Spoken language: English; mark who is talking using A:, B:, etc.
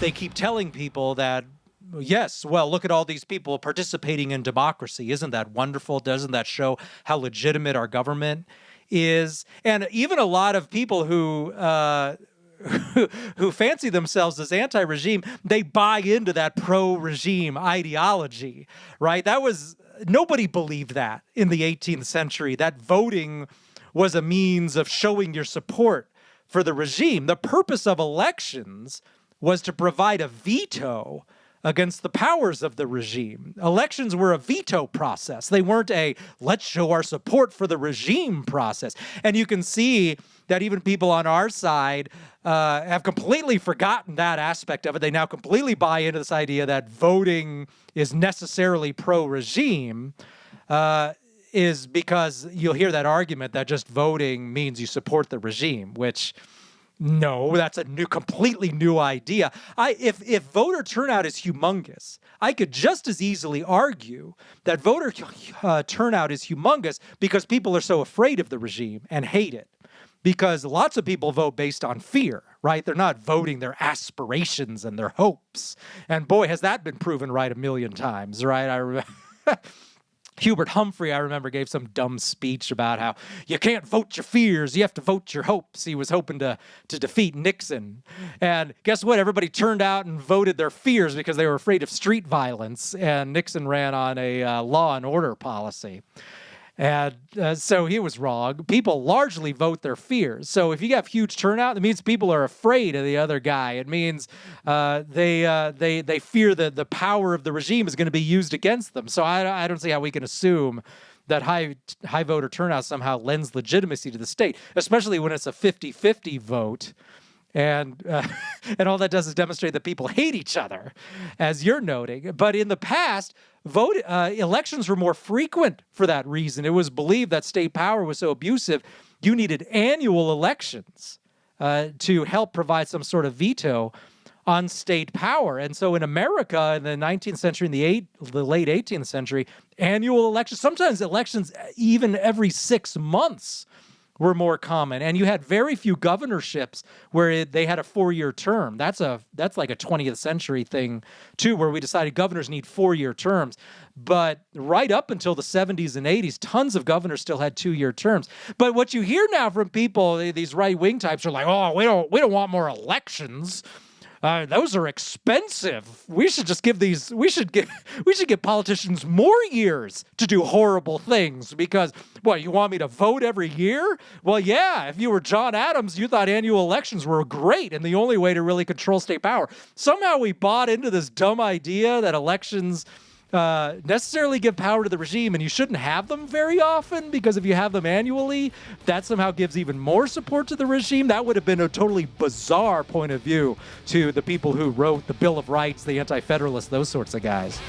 A: they keep telling people that, yes, well, look at all these people participating in democracy. Isn't that wonderful? Doesn't that show how legitimate our government is? And even a lot of people who fancy themselves as anti-regime, they buy into that pro-regime ideology, right? Nobody believed that in the 18th century, that voting was a means of showing your support for the regime. The purpose of elections was to provide a veto against the powers of the regime. Elections were a veto process. They weren't a let's show our support for the regime process. And you can see that even people on our side have completely forgotten that aspect of it. They now completely buy into this idea that voting is necessarily pro-regime, is because you'll hear that argument that just voting means you support the regime, which... no, that's a completely new idea. If voter turnout is humongous, I could just as easily argue that voter turnout is humongous because people are so afraid of the regime and hate it. Because lots of people vote based on fear, right? They're not voting their aspirations and their hopes. And boy, has that been proven right a million times, right? I remember... Hubert Humphrey, I remember, gave some dumb speech about how you can't vote your fears, you have to vote your hopes. He was hoping to defeat Nixon. And guess what? Everybody turned out and voted their fears because they were afraid of street violence, and Nixon ran on a law and order policy. And so he was wrong. People largely vote their fears. So if you have huge turnout, it means people are afraid of the other guy. It means they fear that the power of the regime is going to be used against them. So I don't see how we can assume that high voter turnout somehow lends legitimacy to the state, especially when it's a 50-50 vote. And all that does is demonstrate that people hate each other, as you're noting. But in the past, elections were more frequent for that reason. It was believed that state power was so abusive, you needed annual elections to help provide some sort of veto on state power. And so in America in the 19th century, in the late 18th century, annual elections, sometimes elections even every 6 months, were more common. And you had very few governorships where they had a 4-year term. That's like a 20th century thing too, where we decided governors need 4-year terms. But right up until the 70s and 80s, tons of governors still had 2-year terms. But what you hear now from people, these right-wing types, are like, oh, we don't want more elections. Those are expensive. We should just give politicians more years to do horrible things because, what, you want me to vote every year? Well, yeah, if you were John Adams, you thought annual elections were great and the only way to really control state power. Somehow we bought into this dumb idea that elections necessarily give power to the regime, and you shouldn't have them very often because if you have them annually, that somehow gives even more support to the regime. That would have been a totally bizarre point of view to the people who wrote the Bill of Rights, the Anti-Federalists, those sorts of guys.